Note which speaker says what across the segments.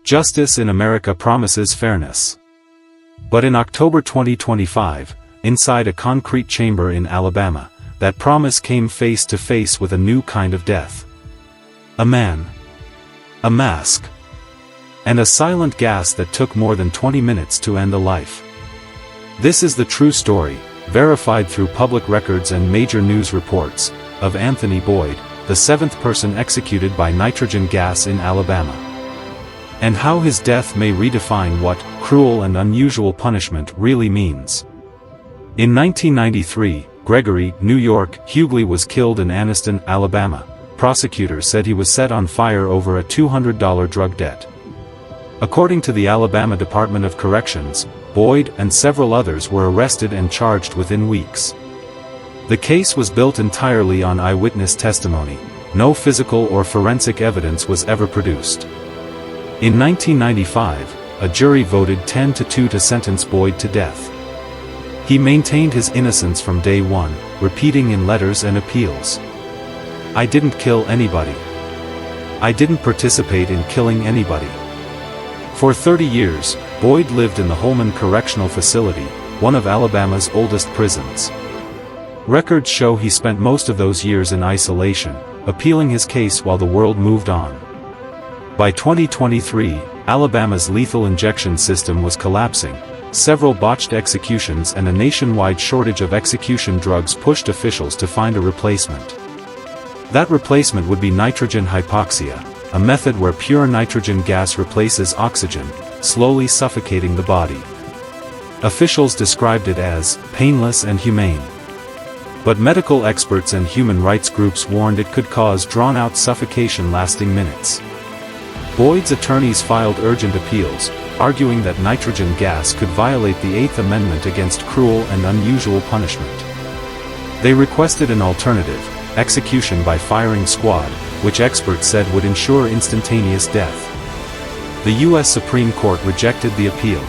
Speaker 1: Justice in America promises fairness. But in October 2025, inside a concrete chamber in Alabama, that promise came face to face with a new kind of death. A man. A mask. And a silent gas that took more than 20 minutes to end a life. This is the true story, verified through public records and major news reports, of Anthony Boyd, the seventh person executed by nitrogen gas in Alabama. And how his death may redefine what cruel and unusual punishment really means. In 1993, Gregory, New York, Hughley was killed in Anniston, Alabama. Prosecutors said he was set on fire over a $200 drug debt. According to the Alabama Department of Corrections, Boyd and several others were arrested and charged within weeks. The case was built entirely on eyewitness testimony. No physical or forensic evidence was ever produced. In 1995, a jury voted 10-2 to sentence Boyd to death. He maintained his innocence from day one, repeating in letters and appeals, "I didn't kill anybody. I didn't participate in killing anybody." For 30 years, Boyd lived in the Holman Correctional Facility, one of Alabama's oldest prisons. Records show he spent most of those years in isolation, appealing his case while the world moved on. By 2023, Alabama's lethal injection system was collapsing. Several botched executions and a nationwide shortage of execution drugs pushed officials to find a replacement. That replacement would be nitrogen hypoxia, a method where pure nitrogen gas replaces oxygen, slowly suffocating the body. Officials described it as painless and humane. But medical experts and human rights groups warned it could cause drawn-out suffocation lasting minutes. Boyd's attorneys filed urgent appeals, arguing that nitrogen gas could violate the Eighth Amendment against cruel and unusual punishment. They requested an alternative, execution by firing squad, which experts said would ensure instantaneous death. The U.S. Supreme Court rejected the appeal.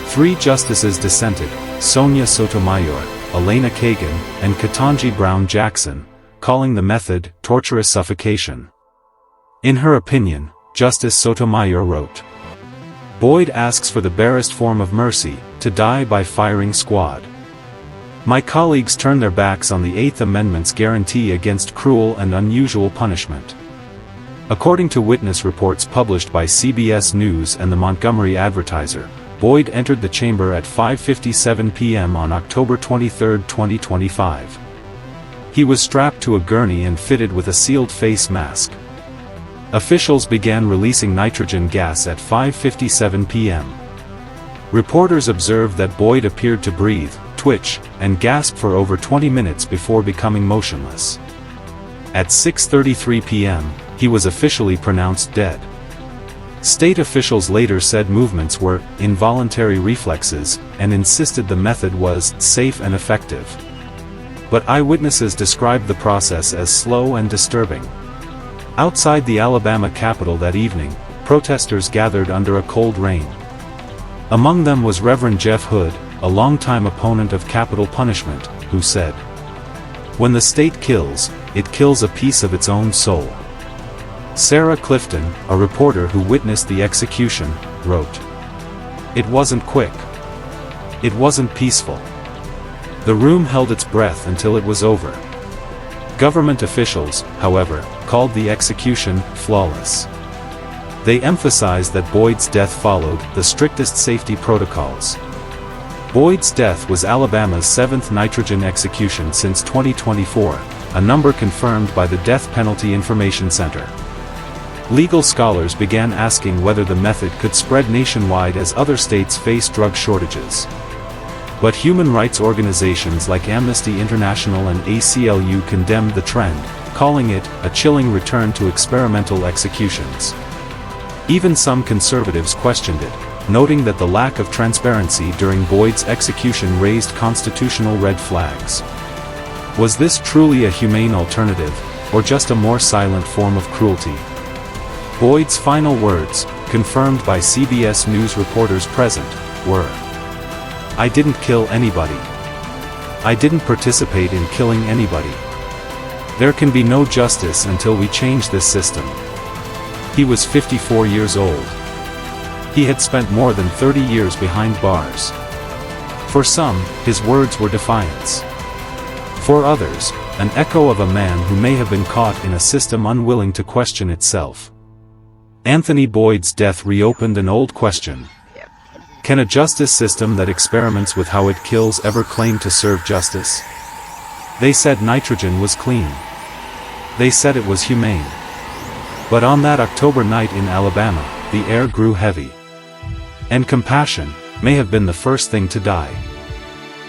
Speaker 1: 3 justices dissented: Sonia Sotomayor, Elena Kagan, and Ketanji Brown Jackson, calling the method torturous suffocation. In her opinion, Justice Sotomayor wrote, "Boyd asks for the barest form of mercy, to die by firing squad. My colleagues turn their backs on the Eighth Amendment's guarantee against cruel and unusual punishment." According to witness reports published by CBS News and the Montgomery Advertiser, Boyd entered the chamber at 5:57 p.m. on October 23, 2025. He was strapped to a gurney and fitted with a sealed face mask. Officials began releasing nitrogen gas at 5:57 p.m. Reporters observed that Boyd appeared to breathe, twitch, and gasp for over 20 minutes before becoming motionless. At 6:33 p.m., he was officially pronounced dead. State officials later said movements were involuntary reflexes and insisted the method was safe and effective. But eyewitnesses described the process as slow and disturbing. Outside the Alabama Capitol that evening, protesters gathered under a cold rain. Among them was Reverend Jeff Hood, a longtime opponent of capital punishment, who said, "When the state kills, it kills a piece of its own soul." Sarah Clifton, a reporter who witnessed the execution, wrote, "It wasn't quick. It wasn't peaceful. The room held its breath until it was over." Government officials, however, called the execution flawless. They emphasized that Boyd's death followed the strictest safety protocols. Boyd's death was Alabama's 7th nitrogen execution since 2024, a number confirmed by the Death Penalty Information Center. Legal scholars began asking whether the method could spread nationwide as other states face drug shortages. But human rights organizations like Amnesty International and ACLU condemned the trend, calling it a chilling return to experimental executions. Even some conservatives questioned it, noting that the lack of transparency during Boyd's execution raised constitutional red flags. Was this truly a humane alternative, or just a more silent form of cruelty? Boyd's final words, confirmed by CBS News reporters present, were, "I didn't kill anybody. I didn't participate in killing anybody. There can be no justice until we change this system." He was 54 years old. He had spent more than 30 years behind bars. For some, his words were defiance. For others, an echo of a man who may have been caught in a system unwilling to question itself. Anthony Boyd's death reopened an old question. Can a justice system that experiments with how it kills ever claim to serve justice? They said nitrogen was clean. They said it was humane. But on that October night in Alabama, the air grew heavy. And compassion may have been the first thing to die.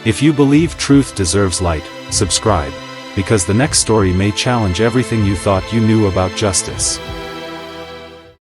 Speaker 1: If you believe truth deserves light, subscribe, because the next story may challenge everything you thought you knew about justice.